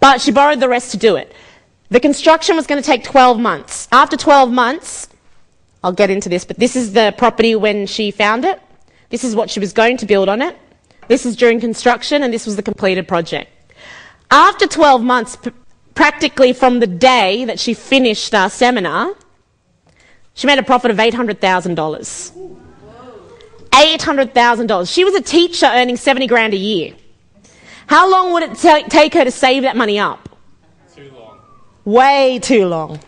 but she borrowed the rest to do it. The construction was going to take 12 months. After 12 months, I'll get into this, but this is the property when she found it. This is what she was going to build on it. This is during construction, and this was the completed project. After 12 months, practically from the day that she finished our seminar, she made a profit of $800,000. $800,000. She was a teacher earning 70 grand a year. How long would it take her to save that money up? Too long. Way too long.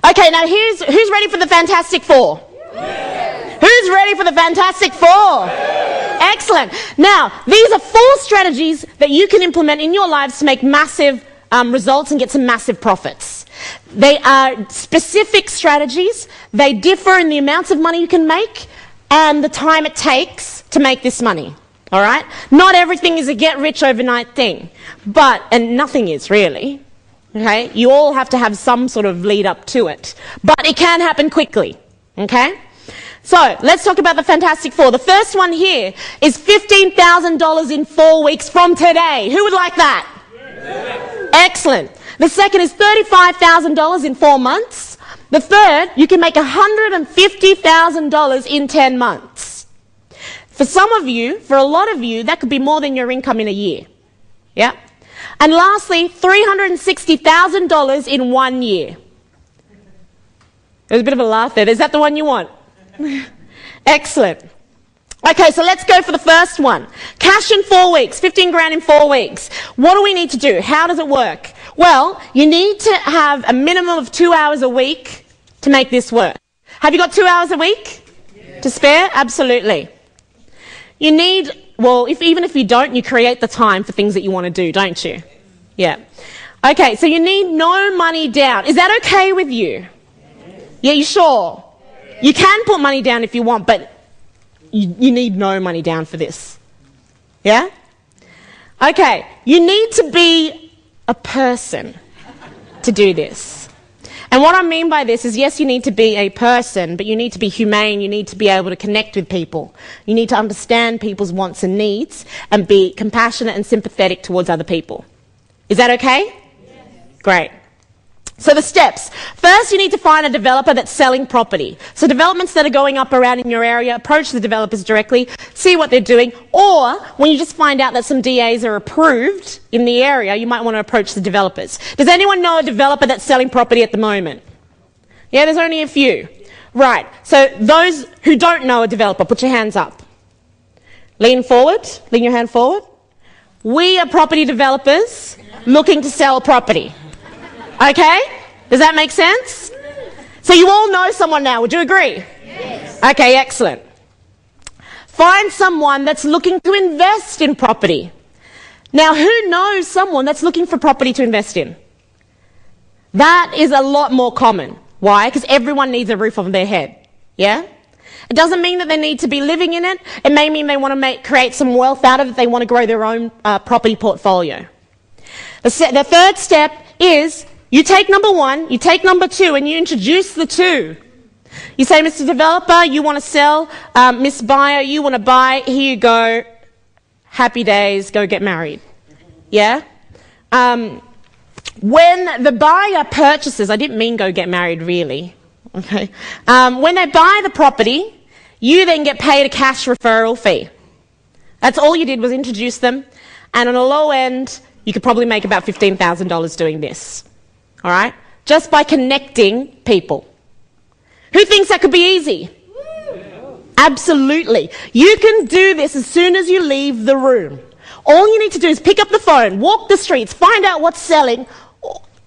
Okay, now who's ready for the Fantastic Four? Yeah. Who's ready for the Fantastic Four? Yeah. Excellent. Now, these are 4 strategies that you can implement in your lives to make massive results and get some massive profits. They are specific strategies. They differ in the amounts of money you can make and the time it takes to make this money. All right? Not everything is a get rich overnight thing, and nothing is really. Okay? You all have to have some sort of lead up to it, but it can happen quickly. Okay? So let's talk about the Fantastic Four. The first one here is $15,000 in 4 weeks from today. Who would like that? Yes. Excellent. The second is $35,000 in 4 months. The third, you can make $150,000 in 10 months. For some of you, for a lot of you, that could be more than your income in a year. Yeah? And lastly, $360,000 in 1 year. There's a bit of a laugh there. Is that the one you want? Excellent. Okay, so let's go for the first one. Cash in 4 weeks, 15 grand in 4 weeks. What do we need to do? How does it work? Well, you need to have a minimum of 2 hours a week to make this work. Have you got 2 hours a week to spare? Absolutely. You need, even if you don't, you create the time for things that you want to do, don't you? Yeah. Okay, so you need no money down. Is that okay with you? Yeah, you sure? You can put money down if you want, but you need no money down for this. Yeah? Okay, you need to be a person to do this. And what I mean by this is, yes, you need to be a person, but you need to be humane. You need to be able to connect with people. You need to understand people's wants and needs and be compassionate and sympathetic towards other people. Is that okay? Yes. Great. So the steps. First, you need to find a developer that's selling property. So developments that are going up around in your area, approach the developers directly, see what they're doing. Or when you just find out that some DAs are approved in the area, you might want to approach the developers. Does anyone know a developer that's selling property at the moment? Yeah, there's only a few. Right. So those who don't know a developer, put your hands up. Lean forward. Lean your hand forward. We are property developers looking to sell property. Okay? Does that make sense? So you all know someone now, would you agree? Yes. Okay, excellent. Find someone that's looking to invest in property. Now, who knows someone that's looking for property to invest in? That is a lot more common. Why? Because everyone needs a roof over their head. Yeah? It doesn't mean that they need to be living in it. It may mean they want to create some wealth out of it. They want to grow their own property portfolio. The third step is you take number 1, you take number 2, and you introduce the 2. You say, Mr. Developer, you want to sell. Miss Buyer, you want to buy. Here you go. Happy days. Go get married. Yeah? When the buyer purchases, I didn't mean go get married really. Okay. When they buy the property, you then get paid a cash referral fee. That's all you did was introduce them. And on a low end, you could probably make about $15,000 doing this. All right? Just by connecting people. Who thinks that could be easy? Absolutely. You can do this as soon as you leave the room. All you need to do is pick up the phone, walk the streets, find out what's selling,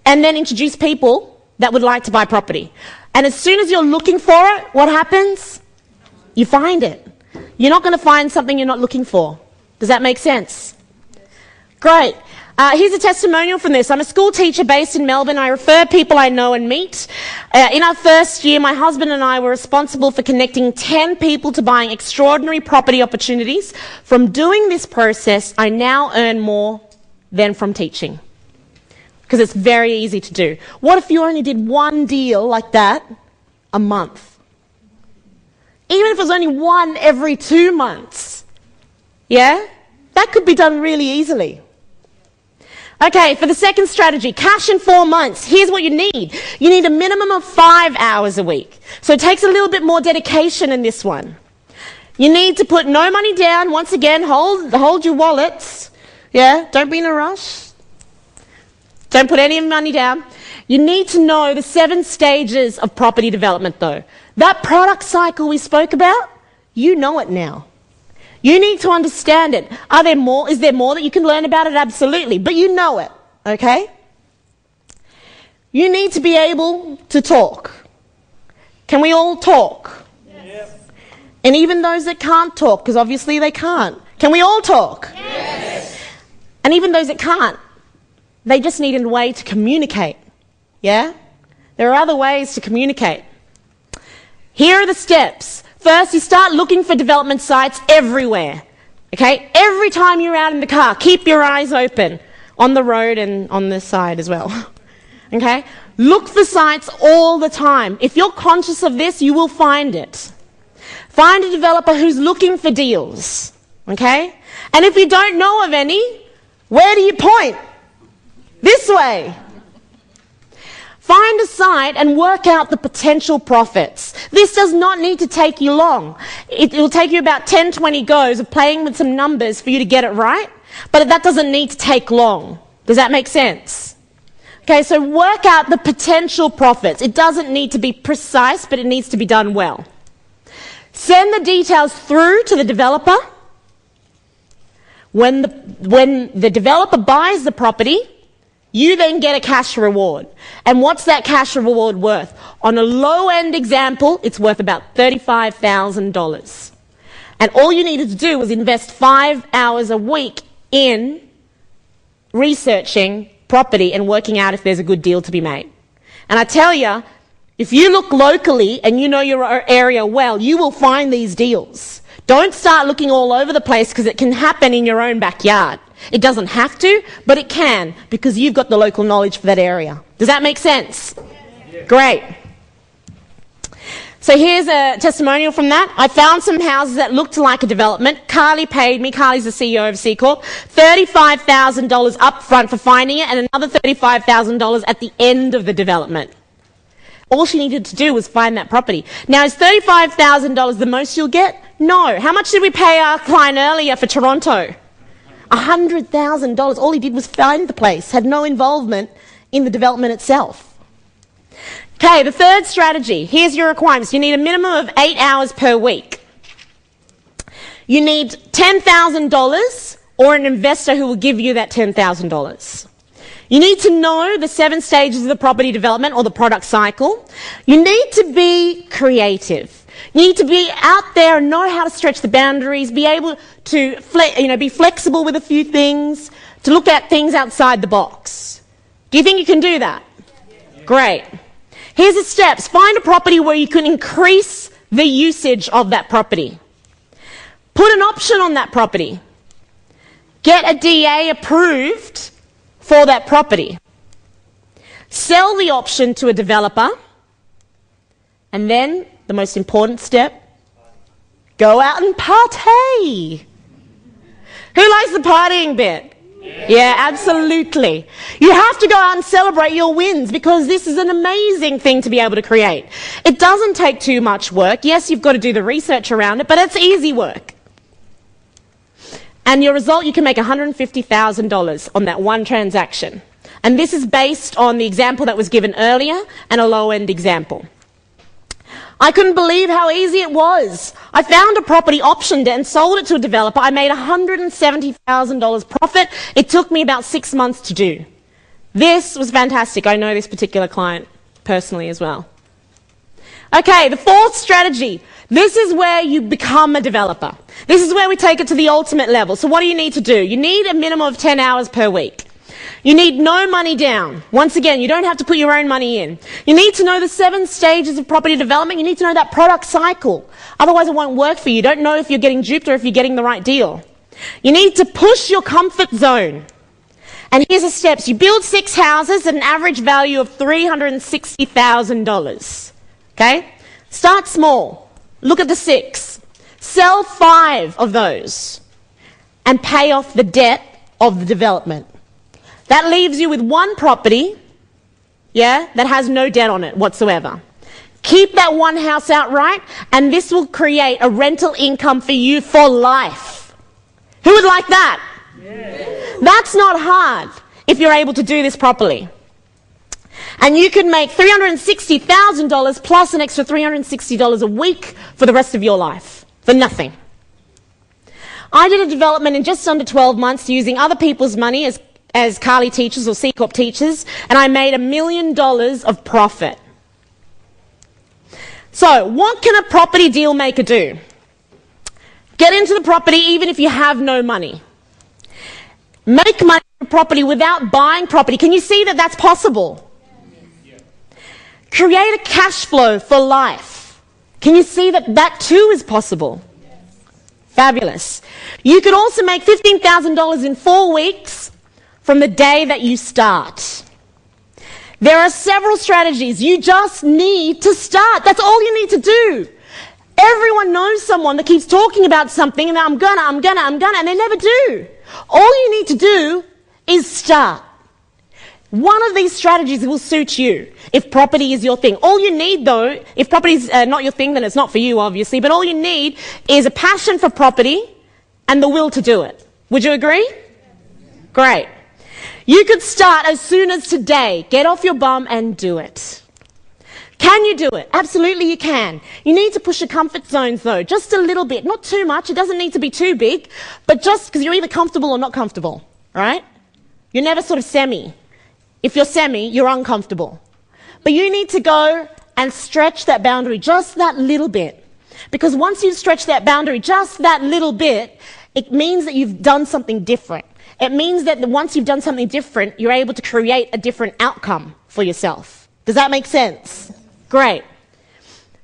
and then introduce people that would like to buy property. And as soon as you're looking for it, what happens? You find it. You're not going to find something you're not looking for. Does that make sense? Great. Here's a testimonial from this. I'm a school teacher based in Melbourne. I refer people I know and meet. In our first year, my husband and I were responsible for connecting 10 people to buying extraordinary property opportunities. From doing this process, I now earn more than from teaching. Because it's very easy to do. What if you only did one deal like that a month? Even if it was only one every 2 months. Yeah? That could be done really easily. Okay, for the second strategy, cash in 4 months. Here's what you need. You need a minimum of 5 hours a week. So it takes a little bit more dedication in this one. You need to put no money down. Once again, hold your wallets. Yeah, don't be in a rush. Don't put any money down. You need to know the 7 stages of property development though. That product cycle we spoke about, you know it now. You need to understand it. Are there more? Is there more that you can learn about it? Absolutely. But you know it, okay? You need to be able to talk. Can we all talk? Yes. And even those that can't talk, because obviously they can't. Can we all talk? Yes. And even those that can't, they just need a way to communicate. Yeah? There are other ways to communicate. Here are the steps. First, you start looking for development sites everywhere. Okay? Every time you're out in the car, keep your eyes open on the road and on the side as well. Okay? Look for sites all the time. If you're conscious of this, you will find it. Find a developer who's looking for deals. Okay? And if you don't know of any, where do you point? This way. Find a site and work out the potential profits. This does not need to take you long. It will take you about 10, 20 goes of playing with some numbers for you to get it right, but that doesn't need to take long. Does that make sense? Okay, so work out the potential profits. It doesn't need to be precise, but it needs to be done well. Send the details through to the developer. When the developer buys the property, you then get a cash reward. And what's that cash reward worth? On a low-end example, it's worth about $35,000. And all you needed to do was invest 5 hours a week in researching property and working out if there's a good deal to be made. And I tell you, if you look locally and you know your area well, you will find these deals. Don't start looking all over the place because it can happen in your own backyard. It doesn't have to, but it can because you've got the local knowledge for that area. Does that make sense? Yeah. Great. So here's a testimonial from that. I found some houses that looked like a development. Carly paid me, Carly's the CEO of C Corp, $35,000 up front for finding it and another $35,000 at the end of the development. All she needed to do was find that property. Now, is $35,000 the most you'll get? No. How much did we pay our client earlier for Toronto? $100,000. All he did was find the place, had no involvement in the development itself. Okay, the third strategy. Here's your requirements. You need a minimum of 8 hours per week. You need $10,000 or an investor who will give you that $10,000. You need to know the 7 stages of the property development or the product cycle. You need to be creative. You need to be out there and know how to stretch the boundaries, be able to be flexible with a few things, to look at things outside the box. Do you think you can do that? Yeah. Great. Here's the steps. Find a property where you can increase the usage of that property. Put an option on that property. Get a DA approved for that property. Sell the option to a developer. And then, the most important step, go out and party. Who likes the partying bit? Yeah, absolutely. You have to go out and celebrate your wins because this is an amazing thing to be able to create. It doesn't take too much work. Yes, you've got to do the research around it, but it's easy work. And your result, you can make $150,000 on that one transaction. And this is based on the example that was given earlier and a low-end example. I couldn't believe how easy it was. I found a property, optioned it, and sold it to a developer. I made $170,000 profit. It took me about 6 months to do. This was fantastic. I know this particular client personally as well. Okay, the fourth strategy. This is where you become a developer. This is where we take it to the ultimate level. So what do you need to do? You need a minimum of 10 hours per week. You need no money down. Once again, you don't have to put your own money in. You need to know the 7 stages of property development. You need to know that product cycle. Otherwise, it won't work for you. You don't know if you're getting duped or if you're getting the right deal. You need to push your comfort zone. And here's the steps. You build 6 houses at an average value of $360,000. Okay? Start small. Look at the 6. Sell 5 of those and pay off the debt of the development. That leaves you with one property, yeah, that has no debt on it whatsoever. Keep that one house outright, and this will create a rental income for you for life. Who would like that? Yeah. That's not hard if you're able to do this properly. And you can make $360,000 plus an extra $360 a week for the rest of your life, for nothing. I did a development in just under 12 months using other people's money as Carly teachers or C Corp teachers, and I made $1 million of profit. So, what can a property deal maker do? Get into the property even if you have no money. Make money from property without buying property. Can you see that that's possible? Yeah. Create a cash flow for life. Can you see that that too is possible? Yes. Fabulous. You could also make $15,000 in 4 weeks from the day that you start. There are several strategies. You just need to start. That's all you need to do. Everyone knows someone that keeps talking about something and I'm gonna, and they never do. All you need to do is start. One of these strategies will suit you if property is your thing. All you need though, if property is not your thing, then it's not for you obviously, but all you need is a passion for property and the will to do it. Would you agree? Great. You could start as soon as today. Get off your bum and do it. Can you do it? Absolutely you can. You need to push your comfort zones though, just a little bit. Not too much, it doesn't need to be too big, but just because you're either comfortable or not comfortable, right? You're never sort of semi. If you're semi, you're uncomfortable. But you need to go and stretch that boundary just that little bit. Because once you stretch that boundary just that little bit, it means that you've done something different. It means that once you've done something different, you're able to create a different outcome for yourself. Does that make sense? Great.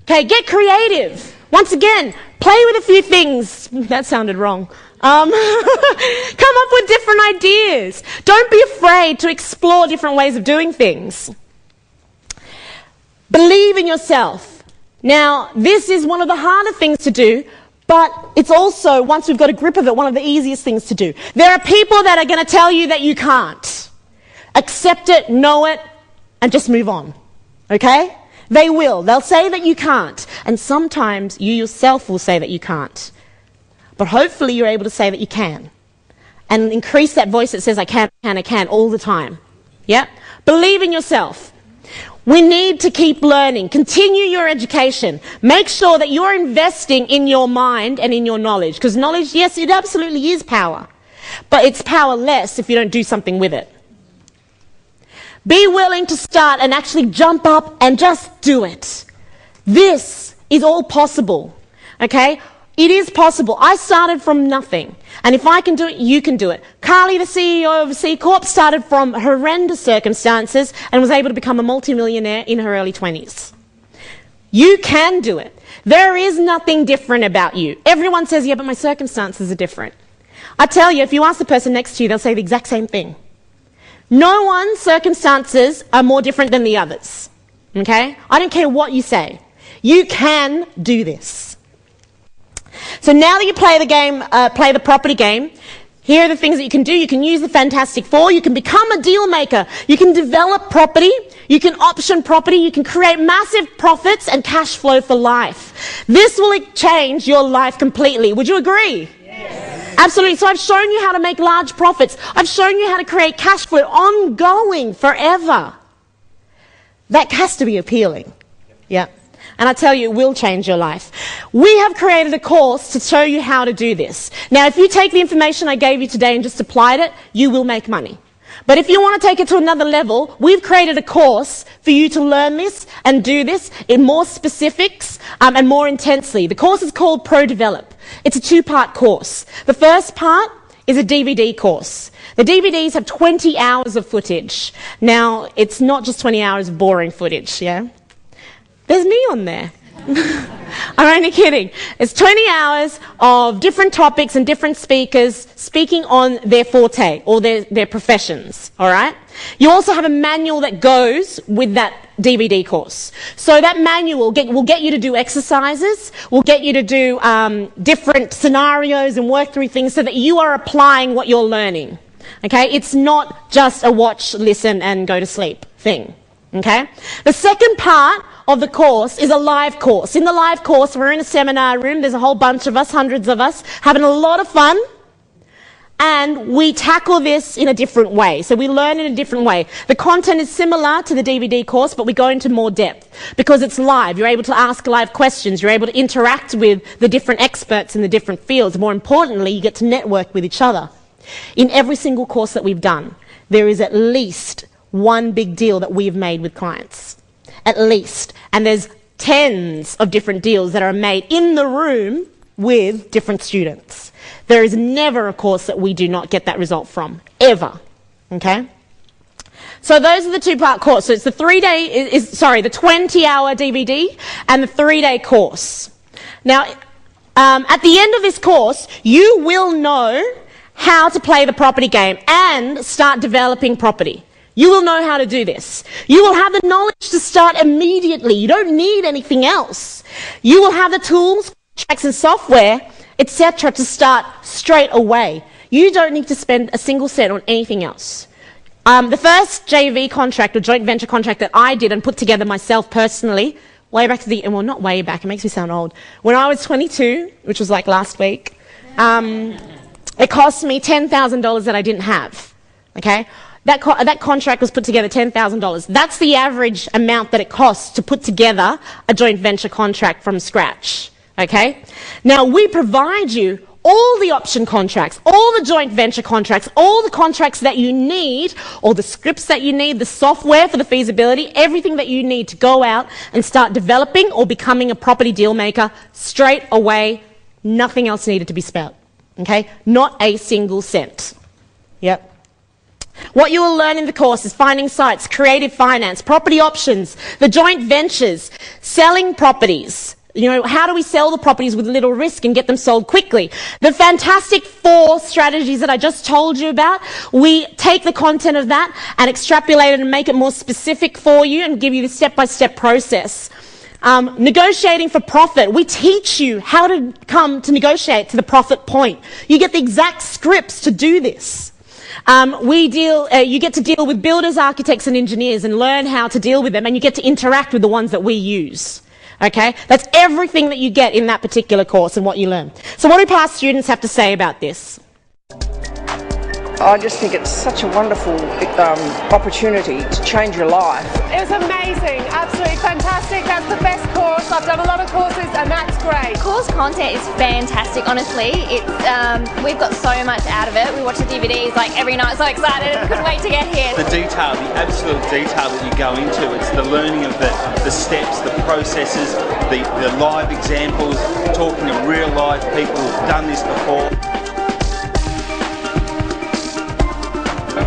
Okay, get creative. Once again, play with a few things. That sounded wrong. Come up with different ideas. Don't be afraid to explore different ways of doing things. Believe in yourself. Now, this is one of the harder things to do, but it's also, once we've got a grip of it, one of the easiest things to do. There are people that are going to tell you that you can't. Accept it, know it, and just move on. Okay? They will. They'll say that you can't. And sometimes you yourself will say that you can't. But hopefully you're able to say that you can. And increase that voice that says, I can, all the time. Yeah? Believe in yourself. We need to keep learning. Continue your education. Make sure that you're investing in your mind and in your knowledge. Because knowledge, yes, it absolutely is power. But it's powerless if you don't do something with it. Be willing to start and actually jump up and just do it. This is all possible. Okay? It is possible. I started from nothing. And if I can do it, you can do it. Carly, the CEO of C Corp, started from horrendous circumstances and was able to become a multimillionaire in her early 20s. You can do it. There is nothing different about you. Everyone says, yeah, but my circumstances are different. I tell you, if you ask the person next to you, they'll say the exact same thing. No one's circumstances are more different than the others. Okay? I don't care what you say. You can do this. So now that you play the game, play the property game, here are the things that you can do. You can use the Fantastic Four. You can become a deal maker. You can develop property. You can option property. You can create massive profits and cash flow for life. This will change your life completely. Would you agree? Yes. Absolutely. So I've shown you how to make large profits. I've shown you how to create cash flow ongoing forever. That has to be appealing. Yeah. And I tell you, it will change your life. We have created a course to show you how to do this. Now, if you take the information I gave you today and just applied it, you will make money. But if you want to take it to another level, we've created a course for you to learn this and do this in more specifics and more intensely. The course is called Pro Develop. It's a 2-part course. The first part is a DVD course. The DVDs have 20 hours of footage. Now, it's not just 20 hours of boring footage, yeah? There's me on there. I'm only kidding. It's 20 hours of different topics and different speakers speaking on their forte or their professions, all right? You also have a manual that goes with that DVD course. So that manual will get you to do exercises, will get you to do different scenarios and work through things so that you are applying what you're learning. Okay? It's not just a watch, listen, and go to sleep thing. Okay? The second part of the course is a live course. In the live course, we're in a seminar room. There's a whole bunch of us, hundreds of us, having a lot of fun. And we tackle this in a different way. So we learn in a different way. The content is similar to the DVD course, but we go into more depth because it's live. You're able to ask live questions. You're able to interact with the different experts in the different fields. More importantly, you get to network with each other. In every single course that we've done, there is at least one big deal that we've made with clients. At least. And there's tens of different deals that are made in the room with different students. There is never a course that we do not get that result from, ever. Okay? So those are the two-part course. So it's the 20-hour DVD and the 3-day course. Now, at the end of this course, you will know how to play the property game and start developing property. You will know how to do this. You will have the knowledge to start immediately. You don't need anything else. You will have the tools, contracts and software, etc. to start straight away. You don't need to spend a single cent on anything else. The first JV contract or joint venture contract that I did and put together myself personally, way back to well, not way back, it makes me sound old. When I was 22, which was like last week, it cost me $10,000 that I didn't have. Okay? That contract was put together $10,000. That's the average amount that it costs to put together a joint venture contract from scratch. Okay? Now, we provide you all the option contracts, all the joint venture contracts, all the contracts that you need, all the scripts that you need, the software for the feasibility, everything that you need to go out and start developing or becoming a property deal maker straight away. Nothing else needed to be spent. Okay? Not a single cent. Yep. What you will learn in the course is finding sites, creative finance, property options, the joint ventures, selling properties. You know, how do we sell the properties with little risk and get them sold quickly? The fantastic 4 strategies that I just told you about, we take the content of that and extrapolate it and make it more specific for you and give you the step-by-step process. Negotiating for profit. We teach you how to come to negotiate to the profit point. You get the exact scripts to do this. You get to deal with builders, architects and engineers and learn how to deal with them, and you get to interact with the ones that we use. Okay? That's everything that you get in that particular course and what you learn. So what do past students have to say about this? I just think it's such a wonderful opportunity to change your life. It was amazing, absolutely fantastic. That's the best course. I've done a lot of courses and that's great. Course content is fantastic, honestly. We've got so much out of it. We watch the DVDs like every night, so excited, couldn't wait to get here. The detail, the absolute detail that you go into, it's the learning of the steps, the processes, the live examples, talking to real live people who've done this before.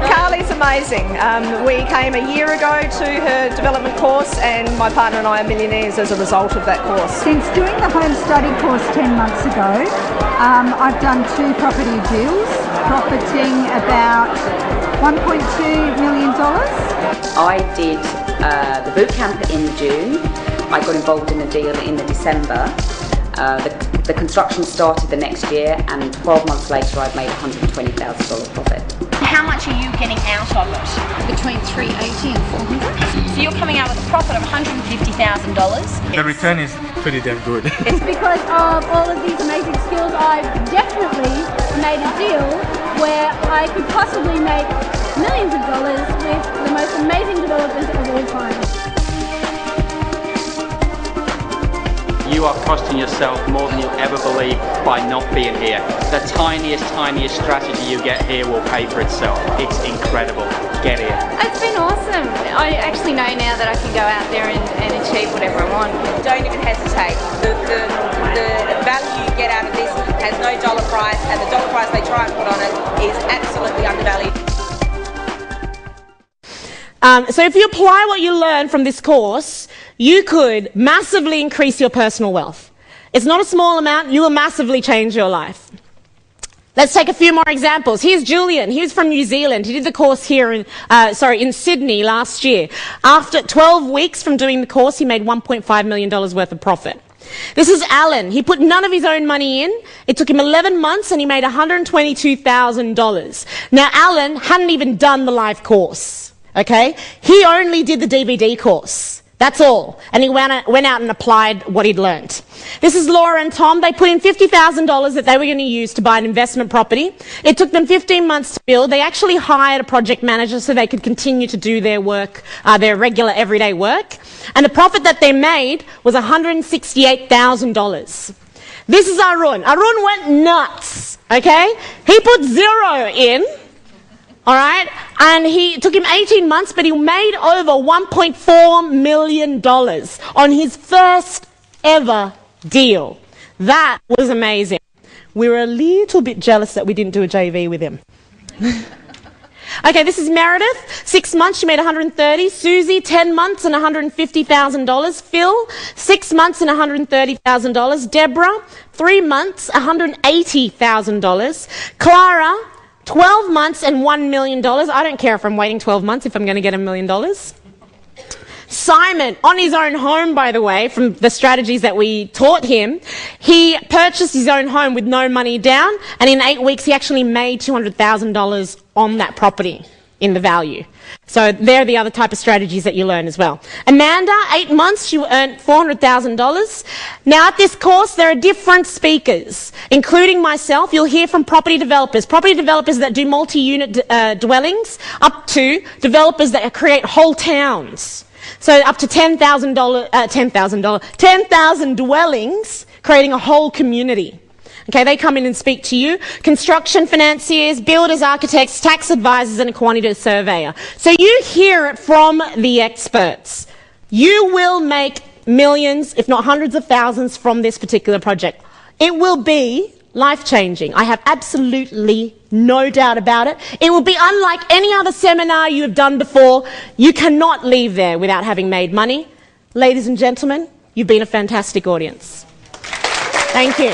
Carly's amazing. We came a year ago to her development course and my partner and I are millionaires as a result of that course. Since doing the home study course 10 months ago, I've done 2 property deals, profiting about $1.2 million. I did the boot camp in June. I got involved in a deal in December. The construction started the next year and 12 months later I'd made $120,000 profit. How much are you getting out of it? Between $380 and $400. So you're coming out with a profit of $150,000. The return is pretty damn good. It's because of all of these amazing skills I've definitely made a deal where I could possibly make millions of dollars with the most amazing developers of all time. You are costing yourself more than you'll ever believe by not being here. The tiniest strategy you get here will pay for itself. It's incredible. Get here. It's been awesome. I actually know now that I can go out there and achieve whatever I want. Don't even hesitate. The value you get out of this has no dollar price, and the dollar price they try and put on it is absolutely undervalued. So if you apply what you learn from this course, you could massively increase your personal wealth. It's not a small amount, you will massively change your life. Let's take a few more examples. Here's Julian. He's from New Zealand. He did the course here in Sydney last year. After 12 weeks from doing the course, he made $1.5 million worth of profit. This is Alan. He put none of his own money in. It took him 11 months and he made $122,000. Now, Alan hadn't even done the live course, okay? He only did the DVD course. That's all. And he went out and applied what he'd learnt. This is Laura and Tom. They put in $50,000 that they were going to use to buy an investment property. It took them 15 months to build. They actually hired a project manager so they could continue to do their work, their regular everyday work. And the profit that they made was $168,000. This is Arun. Arun went nuts, okay? He put zero in. All right, and it took him 18 months, but he made over $1.4 million on his first ever deal. That was amazing. We were a little bit jealous that we didn't do a JV with him. Okay, this is Meredith. 6 months, she made $130,000. Susie, 10 months and $150,000. Phil, 6 months and $130,000. Deborah, 3 months, $180,000. Clara, 12 months and $1 million. I don't care if I'm waiting 12 months if I'm going to get $1 million. Simon, on his own home, by the way, from the strategies that we taught him, he purchased his own home with no money down, and in 8 weeks he actually made $200,000 on that property in the value. So they're the other type of strategies that you learn as well. Amanda, 8 months, she earned $400,000. Now at this course, there are different speakers, including myself. You'll hear from property developers that do multi-unit dwellings, up to developers that create whole towns. So up to 10,000 dwellings, creating a whole community. Okay, they come in and speak to you. Construction financiers, builders, architects, tax advisors, and a quantitative surveyor. So you hear it from the experts. You will make millions, if not hundreds of thousands, from this particular project. It will be life-changing. I have absolutely no doubt about it. It will be unlike any other seminar you have done before. You cannot leave there without having made money. Ladies and gentlemen, you've been a fantastic audience. Thank you.